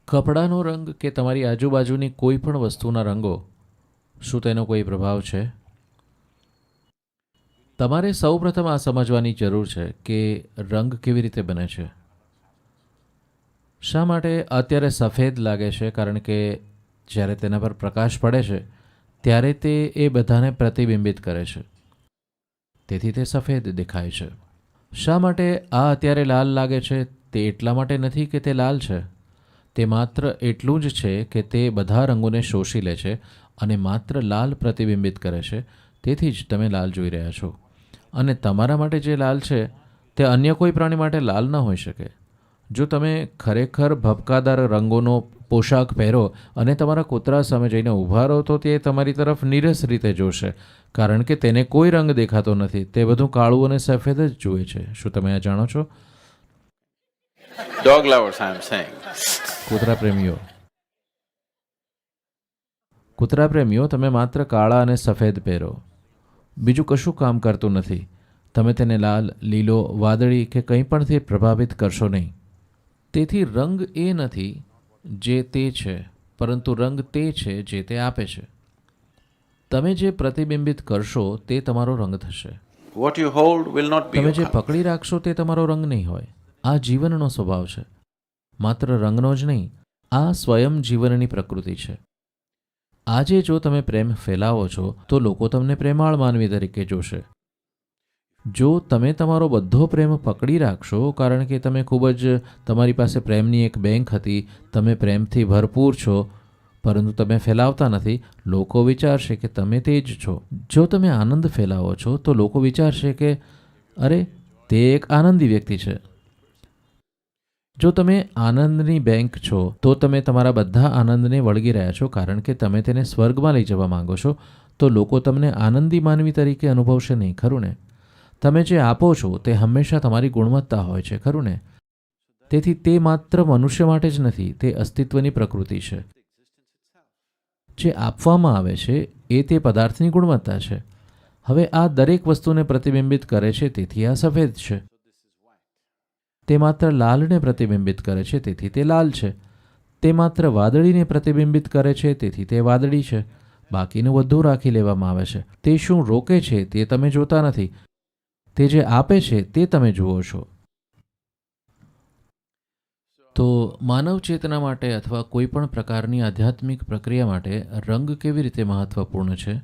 કપડાનો રંગ કે તમારી આજુબાજુની કોઈ પણ વસ્તુના રંગો, શું તેનો કોઈ પ્રભાવ છે? તમારે સૌપ્રથમ આ સમજવાની જરૂર છે કે રંગ કેવી રીતે બને છે. શા માટે અત્યારે સફેદ લાગે છે? કારણ કે જ્યારે તેના પર પ્રકાશ પડે છે ત્યારે તે એ બધાને પ્રતિબિંબિત કરે છે, તેથી તે સફેદ દેખાય છે. શા માટે આ અત્યારે લાલ લાગે છે? તે એટલા માટે નથી કે તે લાલ છે, તે માત્ર એટલું જ છે કે તે બધા રંગોને શોષી લે છે અને માત્ર લાલ પ્રતિબિંબિત કરે છે, તેથી જ તમે લાલ જોઈ રહ્યા છો. અને તમારા માટે જે લાલ છે તે અન્ય કોઈ પ્રાણી માટે લાલ ન હોઈ શકે. જો તમે ખરેખર ભભકાદાર રંગોનો પોશાક પહેરો અને તમારા કૂતરા સામે જઈને ઊભા રહો તો તે તમારી તરફ નીરસ રીતે જોશે, કારણ કે તેને કોઈ રંગ દેખાતો નથી. તે બધું કાળું અને સફેદ જ જુએ છે. શું તમે આ જાણો છો? Dog lovers, I am saying. કૂતરા પ્રેમીઓ, તમે માત્ર કાળા અને સફેદ પહેરો, બીજું કશું કામ કરતું નથી. તમે તેને લાલ, લીલો, વાદળી કે કંઈ પણથી પ્રભાવિત કરશો નહીં. તેથી રંગ એ નથી જે તે છે, પરંતુ રંગ તે છે જે તે આપે છે. તમે જે પ્રતિબિંબિત કરશો તે તમારો રંગ થશે. What you hold will not be તમે your જે color. પકડી રાખશો તે તમારો રંગ નહીં હોય. આ જીવનનો સ્વભાવ છે, માત્ર રંગનો જ નહીં, આ સ્વયં જીવનની પ્રકૃતિ છે. આજે જો તમે પ્રેમ ફેલાવો છો તો લોકો તમને પ્રેમાળ માનવી તરીકે જોશે. જો તમે તમારો બધો પ્રેમ પકડી રાખશો, કારણ કે તમે ખૂબ જ તમારી પાસે પ્રેમની એક બેંક હતી, તમે પ્રેમથી ભરપૂર છો, પરંતુ તમે ફેલાવતા નથી, લોકો વિચારશે કે તમે તે જ છો. જો તમે આનંદ ફેલાવો છો તો લોકો વિચારશે કે અરે, તે એક આનંદી વ્યક્તિ છે. જો તમે આનંદની બેંક છો તો તમે તમારા બધા આનંદને વળગી રહ્યા છો, કારણ કે તમે તેને સ્વર્ગમાં લઈ જવા માંગો છો, તો લોકો તમને આનંદી માનવી તરીકે અનુભવશે નહીં, ખરું ને? તમે જે આપો છો તે હંમેશા તમારી ગુણવત્તા હોય છે, ખરું ને? તેથી તે માત્ર મનુષ્ય માટે જ નથી, તે અસ્તિત્વની પ્રકૃતિ છે. જે આપવામાં આવે છે એ તે પદાર્થની ગુણવત્તા છે. હવે આ દરેક વસ્તુને પ્રતિબિંબિત કરે છે, તેથી આ સફેદ છે. તે માત્ર લાલને પ્રતિબિંબિત કરે છે, તેથી તે લાલ છે. તે માત્ર વાદળીને પ્રતિબિંબિત કરે છે, તેથી તે વાદળી છે. બાકીનું બધું રાખી લેવામાં આવે છે. તે શું રોકે છે તે તમે જોતા નથી, તે જે આપે છે તે તમે જુઓ છો. તો માનવ ચેતના માટે અથવા કોઈ પણ પ્રકારની આધ્યાત્મિક પ્રક્રિયા માટે રંગ કેવી રીતે મહત્વપૂર્ણ છે?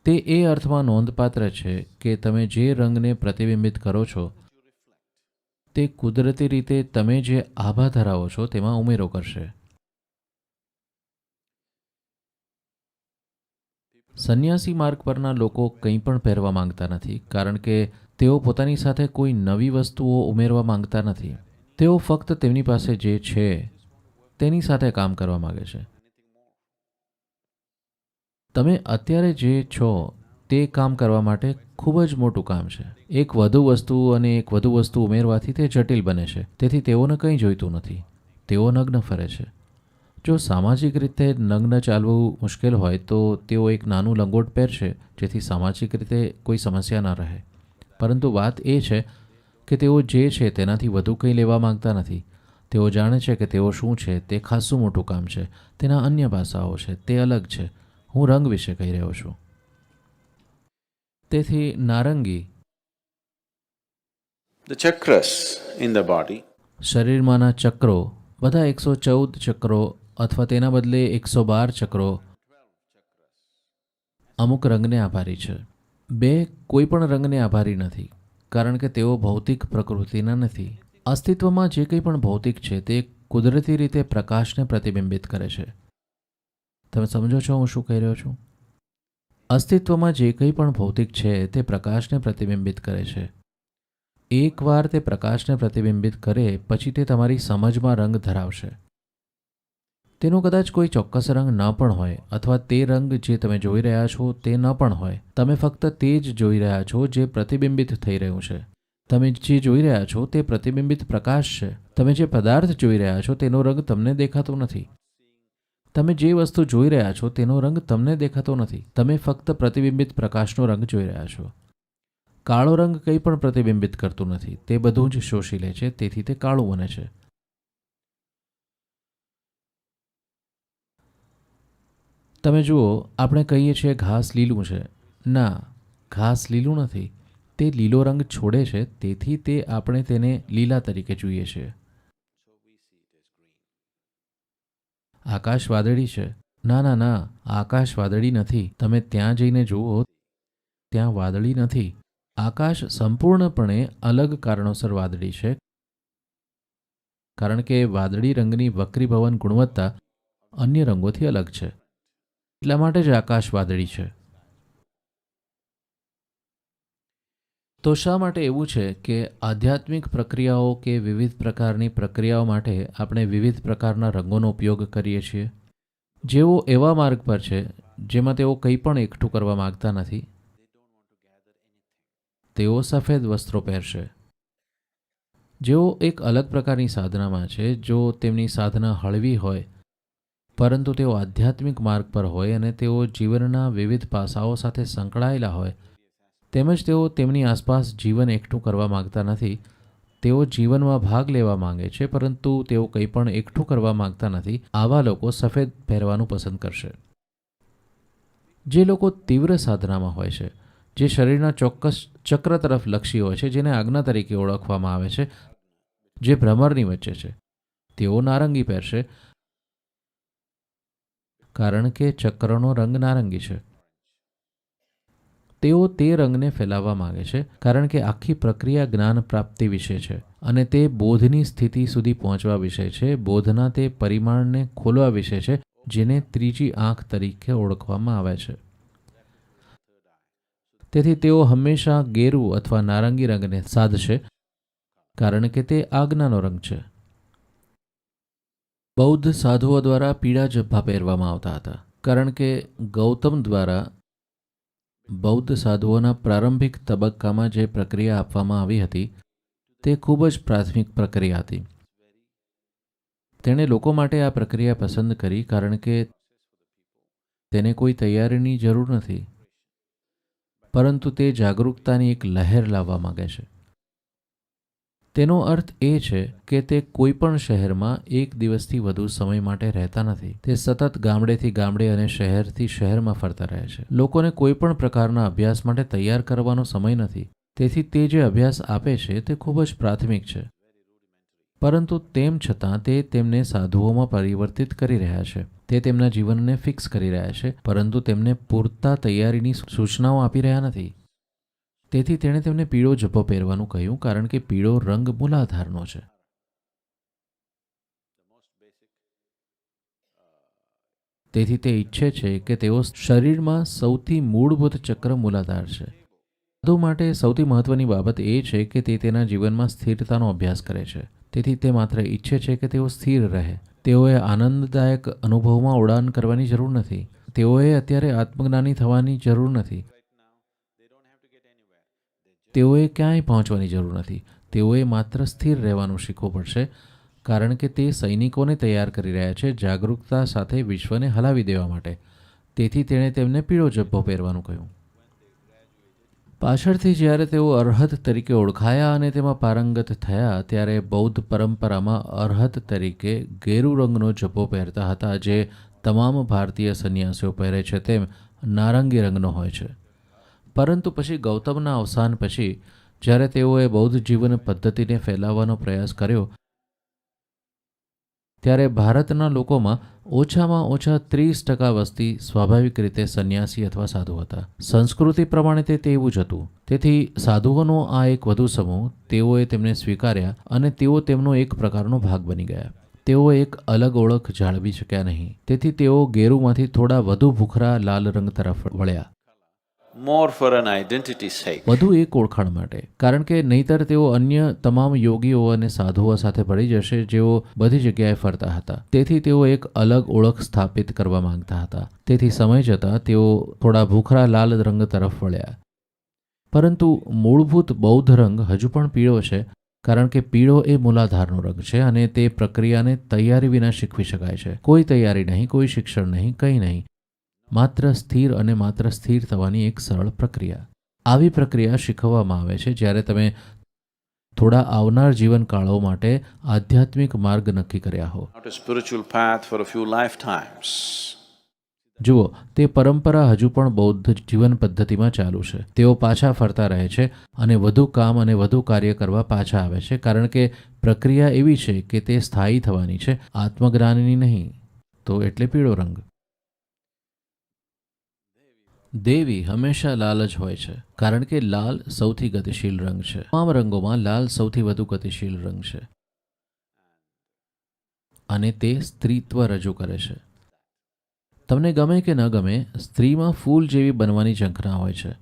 તે એ અર્થમાં નોંધપાત્ર છે કે તમે જે રંગને પ્રતિબિંબિત કરો છો તે કુદરતી રીતે તમે જે આભા ધરાવો છો તેમાં ઉમેરો કરશે. સંન્યાસી માર્ગ પરના લોકો કંઈ પણ પહેરવા માંગતા નથી, કારણ કે તેઓ પોતાની સાથે કોઈ નવી વસ્તુઓ ઉમેરવા માંગતા નથી. તેઓ ફક્ત તેમની પાસે જે છે તેની સાથે કામ કરવા માંગે છે. તમે અત્યારે જે છો તે કામ કરવા માટે ખૂબ જ મોટું કામ છે. એક વધુ વસ્તુ અને એક વધુ વસ્તુ ઉમેરવાથી તે જટિલ બને છે, તેથી તેઓને કંઈ જોઈતું નથી. તેઓ નગ્ન ફરે છે. જો સામાજિક રીતે નગ્ન ચાલવું મુશ્કેલ હોય તો તેઓ એક નાનું લંગોટ પહેરશે, જેથી સામાજિક રીતે કોઈ સમસ્યા ન રહે. પરંતુ વાત એ છે કે તેઓ જે છે તેનાથી વધુ કંઈ લેવા માંગતા નથી. તેઓ જાણે છે કે તેઓ શું છે તે ખાસું મોટું કામ છે, તેના અન્ય પાસાઓ છે, તે અલગ છે. હું રંગ વિશે કહી રહ્યો છું. તેથી નારંગી The chakras in the body શરીરમાંના ચક્રો, બધા 114 ચક્રો અથવા તેના બદલે 112 ચક્રો અમુક રંગને આભારી છે. બે કોઈ પણ રંગને આભારી નથી, કારણ કે તેઓ ભૌતિક પ્રકૃતિના નથી. અસ્તિત્વમાં જે કંઈ પણ ભૌતિક છે તે કુદરતી રીતે પ્રકાશને પ્રતિબિંબિત કરે છે. તમે સમજો છો હું શું કહી રહ્યો છું? અસ્તિત્વમાં જે કંઈ પણ ભૌતિક છે તે પ્રકાશને પ્રતિબિંબિત કરે છે. એકવાર તે પ્રકાશને પ્રતિબિંબિત કરે પછી તે તમારી સમજમાં રંગ ધરાવશે. તેનો કદાચ કોઈ ચોક્કસ રંગ ન પણ હોય, અથવા તે રંગ જે તમે જોઈ રહ્યા છો તે ન પણ હોય. તમે ફક્ત તે જ જોઈ રહ્યા છો જે પ્રતિબિંબિત થઈ રહ્યું છે. તમે જે જોઈ રહ્યા છો તે પ્રતિબિંબિત પ્રકાશ છે. તમે જે પદાર્થ જોઈ રહ્યા છો તેનો રંગ તમને દેખાતો નથી. તમે જે વસ્તુ જોઈ રહ્યા છો તેનો રંગ તમને દેખાતો નથી. તમે ફક્ત પ્રતિબિંબિત પ્રકાશનો રંગ જોઈ રહ્યા છો. કાળો રંગ કંઈ પણ પ્રતિબિંબિત કરતું નથી, તે બધું જ શોષી લે છે, તેથી તે કાળું બને છે. તમે જુઓ, આપણે કહીએ છીએ ઘાસ લીલું છે. ના, ઘાસ લીલું નથી, તે લીલો રંગ છોડે છે, તેથી તે આપણે તેને લીલા તરીકે જોઈએ છીએ. આકાશ વાદળી છે. ના ના ના, આકાશ વાદળી નથી. તમે ત્યાં જઈને જુઓ, ત્યાં વાદળી નથી. આકાશ સંપૂર્ણપણે અલગ કારણોસર વાદળી છે, કારણ કે વાદળી રંગની વક્રીભવન ગુણવત્તા અન્ય રંગોથી અલગ છે. એટલા માટે જ આકાશ વાદળી છે. તો શા માટે એવું છે કે આધ્યાત્મિક પ્રક્રિયાઓ કે વિવિધ પ્રકારની પ્રક્રિયાઓ માટે આપણે વિવિધ પ્રકારના રંગોનો ઉપયોગ કરીએ છીએ? જેઓ એવા માર્ગ પર છે જેમાં તેઓ કંઈ પણ એકઠું કરવા માગતા નથી, તેઓ સફેદ વસ્ત્રો પહેરશે. જેઓ એક અલગ પ્રકારની સાધનામાં છે, જો તેમની સાધના હળવી હોય, પરંતુ તેઓ આધ્યાત્મિક માર્ગ પર હોય અને તેઓ જીવનના વિવિધ પાસાઓ સાથે સંકળાયેલા હોય, તેમજ તેઓ તેમની આસપાસ જીવન એકઠું કરવા માગતા નથી. તેઓ જીવનમાં ભાગ લેવા માંગે છે, પરંતુ તેઓ કંઈ પણ એકઠું કરવા માગતા નથી. આવા લોકો સફેદ પહેરવાનું પસંદ કરશે. જે લોકો તીવ્ર સાધનામાં હોય છે, જે શરીરના ચોક્કસ ચક્ર તરફ લક્ષી હોય છે, જેને આજ્ઞા તરીકે ઓળખવામાં આવે છે, જે ભ્રમરની વચ્ચે છે, તેઓ નારંગી પહેરશે, કારણ કે ચક્રનો રંગ નારંગી છે. તેઓ તે રંગને ફેલાવવા માંગે છે, કારણ કે આખી પ્રક્રિયા જ્ઞાન પ્રાપ્તિ વિશે છે અને તે બોધની સ્થિતિ સુધી પહોંચવા વિશે છે, બોધના તે પરિમાણને ખોલવા વિશે છે જેને ત્રીજી આંખ તરીકે ઓળખવામાં આવે છે. તેથી તેઓ હંમેશા ગેરુ અથવા નારંગી રંગને સાધશે, કારણ કે તે આજ્ઞાનો રંગ છે. બૌદ્ધ સાધુઓ દ્વારા પીળા જબ્બા પહેરવામાં આવતા હતા, કારણ કે ગૌતમ દ્વારા બૌદ્ધ સાધુઓના પ્રારંભિક તબક્કામાં જે પ્રક્રિયા આપવામાં આવી હતી, તે ખૂબ જ પ્રાથમિક પ્રક્રિયા હતી. તેણે લોકો માટે આ પ્રક્રિયા પસંદ કરી, કારણ કે તેને કોઈ તૈયારીની જરૂર નથી, પરંતુ તે જાગૃતતાની એક લહેર લાવવા માંગે છે. તેનો અર્થ એ છે કે તે કોઈ પણ શહેરમાં એક દિવસથી વધુ સમય માટે રહેતા નથી. તે સતત ગામડેથી ગામડે અને શહેરથી શહેરમાં ફરતા રહે છે. લોકોને કોઈ પણ પ્રકારના અભ્યાસ માટે તૈયાર કરવાનો સમય નથી. તેથી તે જે અભ્યાસ આપે છે તે ખૂબ જ પ્રાથમિક છે, પરંતુ તેમ છતાં તે તેમને સાધુઓમાં પરિવર્તિત કરી રહ્યા છે. તે તેમના જીવનને ફિક્સ કરી રહ્યા છે, પરંતુ તેમને પૂરતા તૈયારીની સૂચનાઓ આપી રહ્યા નથી. તેથી તેણે તેમને પીળો જબ્બો પહેરવાનું કહ્યું, કારણ કે પીળો રંગ મૂલાધારનો છે. તેથી તે ઈચ્છે છે કે તેઓ શરીરમાં સૌથી મૂળભૂત ચક્ર મૂલાધાર છે. સાધુ માટે સૌથી મહત્વની બાબત એ છે કે તે તેના જીવનમાં સ્થિરતાનો અભ્યાસ કરે છે. તેથી તે માત્ર ઈચ્છે છે કે તેઓ સ્થિર રહે. તેઓએ આનંદદાયક અનુભવમાં ઉડાન કરવાની જરૂર નથી. તેઓએ અત્યારે આત્મજ્ઞાની થવાની જરૂર નથી. તેઓએ ક્યાંય પહોંચવાની જરૂર નથી. તેઓએ માત્ર સ્થિર રહેવાનું શીખવું પડશે, કારણ કે તે સૈનિકોને તૈયાર કરી રહ્યા છે જાગૃતતા સાથે વિશ્વને હલાવી દેવા માટે. તેથી તેણે તેમને પીળો જબ્બો પહેરવાનું કહ્યું. પાછળથી જ્યારે તેઓ અરહત તરીકે ઓળખાયા અને તેમાં પારંગત થયા, ત્યારે બૌદ્ધ પરંપરામાં અરહત તરીકે ગેરુ રંગનો જબ્બો પહેરતા હતા, જે તમામ ભારતીય સંન્યાસીઓ પહેરે છે તેમ નારંગી રંગનો હોય છે. પરંતુ પછી ગૌતમના અવસાન પછી, જ્યારે તેઓએ બૌદ્ધ જીવન પદ્ધતિને ફેલાવવાનો પ્રયાસ કર્યો, ત્યારે ભારતના લોકોમાં ઓછામાં ઓછા 30% વસ્તી સ્વાભાવિક રીતે સંન્યાસી અથવા સાધુ હતા. સંસ્કૃતિ પ્રમાણે તે તેવું જ હતું. તેથી સાધુઓનો આ એક વધુ સમૂહ, તેઓએ તેમને સ્વીકાર્યા અને તેઓ તેમનો એક પ્રકારનો ભાગ બની ગયા. તેઓ એક અલગ ઓળખ જાળવી શક્યા નહીં. તેથી તેઓ ગેરુમાંથી થોડા વધુ ભૂખરા લાલ રંગ તરફ વળ્યા. More for an identity's sake. વધુ એક ઓળખાણ માટે, કારણ કે નહીંતર તેઓ અન્ય તમામ યોગીઓ અને સાધુઓ સાથે ભળી જશે જેઓ બધી જગ્યાએ ફરતા હતા. તેથી તેઓ એક અલગ ઓળખ સ્થાપિત કરવા માંગતા હતા. તેથી સમય જતાં તેઓ થોડા ભૂખરા લાલ રંગ તરફ વળ્યા. પરંતુ મૂળભૂત બૌદ્ધ રંગ હજુ પણ પીળો છે, કારણ કે પીળો એ મૂલાધારનો રંગ છે અને તે પ્રક્રિયાને તૈયારી વિના શીખવી શકાય છે. કોઈ તૈયારી નહીં, કોઈ શિક્ષણ નહીં, કંઈ નહીં. માત્ર સ્થિર અને માત્ર સ્થિર થવાની એક સરળ પ્રક્રિયા. આવી પ્રક્રિયા શીખવવામાં આવે છે જ્યારે તમે થોડા આવનાર જીવનકાળો માટે આધ્યાત્મિક માર્ગ નક્કી કર્યા હો. Not a spiritual path for a few lifetimes. જુઓ, તે પરંપરા હજુ પણ બૌદ્ધ જીવન પદ્ધતિમાં ચાલુ છે. તેઓ પાછા ફરતા રહે છે અને વધુ કામ અને વધુ કાર્ય કરવા પાછા આવે છે, કારણ કે પ્રક્રિયા એવી છે કે તે સ્થાયી થવાની છે, આત્મજ્ઞાનની નહીં. તો એટલે પીળો રંગ. દેવી હંમેશા લાલ જ હોય છે, કારણ કે લાલ સૌથી ગતિશીલ રંગ છે. તમામ રંગોમાં લાલ સૌથી વધુ ગતિશીલ રંગ છે અને તે સ્ત્રીત્વ રજૂ કરે છે. તમને ગમે કે ન ગમે, સ્ત્રીમાં ફૂલ જેવી બનવાની ઝંખના હોય છે,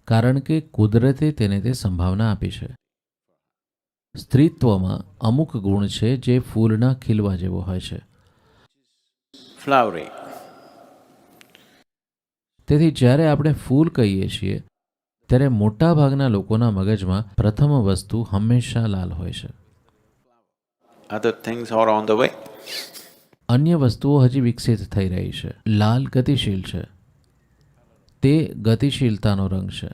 કારણ કે કુદરતે તેને તે સંભાવના આપી છે. સ્ત્રીત્વમાં અમુક ગુણ છે જે ફૂલના ખીલવા જેવો હોય છે. Flowery. તેથી જ્યારે આપણે ફૂલ કહીએ છીએ ત્યારે મોટા ભાગના લોકોના મગજમાં પ્રથમ વસ્તુ હંમેશા લાલ હોય છે. Other things are on the way. અન્ય વસ્તુઓ હજી વિકસિત થઈ રહી છે. લાલ ગતિશીલ છે. તે ગતિશીલતાનો રંગ છે.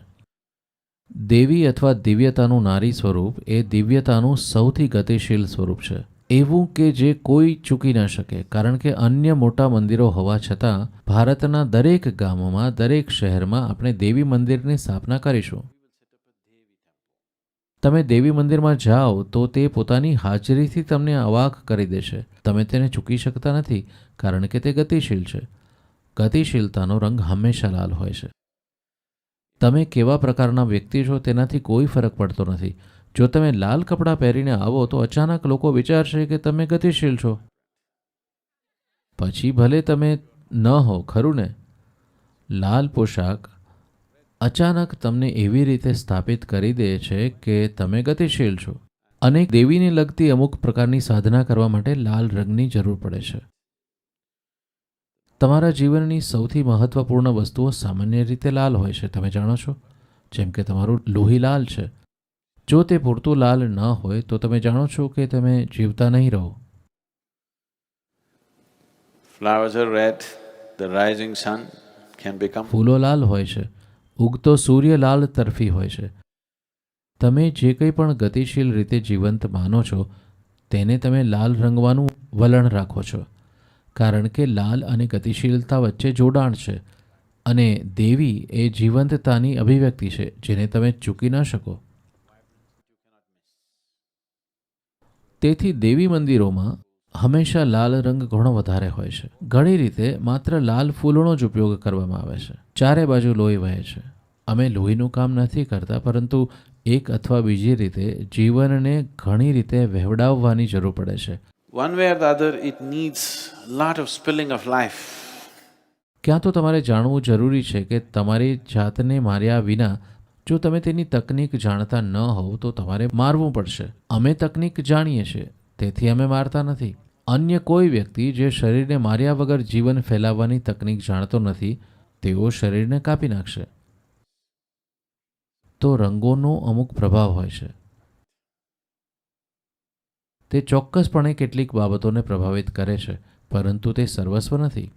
દેવી અથવા દિવ્યતાનું નારી સ્વરૂપ એ દિવ્યતાનું સૌથી ગતિશીલ સ્વરૂપ છે, એવું કે જે કોઈ ચૂકી ન શકે, કારણ કે અન્ય મોટા મંદિરો હોવા છતાં ભારતના દરેક ગામમાં, દરેક શહેરમાં આપણે દેવી મંદિરની સ્થાપના કરીશું. તમે દેવી મંદિરમાં જાઓ તો તે પોતાની હાજરીથી તમને અવાક કરી દેશે. તમે તેને ચૂકી શકતા નથી, કારણ કે તે ગતિશીલ છે. ગતિશીલતાનો રંગ હંમેશા લાલ હોય છે. તમે કેવા પ્રકારના વ્યક્તિ છો તેનાથી કોઈ ફરક પડતો નથી. જો તમે લાલ કપડાં પહેરીને આવો તો અચાનક લોકો વિચારશે કે તમે ગતિશીલ છો. પછી ભલે તમે ન હો, ખરું ને? લાલ પોશાક અચાનક તમને એવી રીતે સ્થાપિત કરી દે છે કે તમે ગતિશીલ છો. અને દેવીને લગતી અમુક પ્રકારની સાધના કરવા માટે લાલ રંગની જરૂર પડે છે. તમારા જીવનની સૌથી મહત્વપૂર્ણ વસ્તુઓ સામાન્ય રીતે લાલ હોય છે, તમે જાણો છો. જેમ કે તમારું લોહી લાલ છે. જો તે પૂરતું લાલ ન હોય તો તમે જાણો છો કે તમે જીવતા નહીં રહો. Flowers are red. The rising sun can become. ફૂલો લાલ હોય છે. ઉગતો સૂર્ય લાલ તરફી હોય છે. તમે જે કંઈ પણ ગતિશીલ રીતે જીવંત માનો છો તેને તમે લાલ રંગવાનું વલણ રાખો છો, કારણ કે લાલ અને ગતિશીલતા વચ્ચે જોડાણ છે અને દેવી એ જીવંતતાની અભિવ્યક્તિ છે જેને તમે ચૂકી ન શકો. તેથી દેવી મંદિરોમાં હંમેશા લાલ રંગ ઘણો વધારે હોય છે. ઘણી રીતે માત્ર લાલ ફૂલોનો જ ઉપયોગ કરવામાં આવે છે. ચારે બાજુ લોહી વહે છે. અમે લોહીનું કામ નથી કરતા, પરંતુ એક અથવા બીજી રીતે જીવનને ઘણી રીતે વહેવડાવવાની જરૂર પડે છે. One way or the other, it needs a lot of spilling of life. ક્યાં તો તમારે જાણવું જરૂરી છે કે તમારી જાતને માર્યા વિના જો તમે તેની તકનીક જાણતા ન હોવ તો તમારે મારવું પડશે. અમે તકનીક જાણીએ છીએ, તેથી અમે મારતા નથી. અન્ય કોઈ વ્યક્તિ જે શરીરને માર્યા વગર જીવન ફેલાવવાની તકનીક જાણતો નથી, તેઓ શરીરને કાપી નાખશે. તો રંગોનો અમુક પ્રભાવ હોય છે. તે ચોક્કસપણે કેટલીક બાબતોને પ્રભાવિત કરે છે, પરંતુ તે સર્વસ્વ નથી.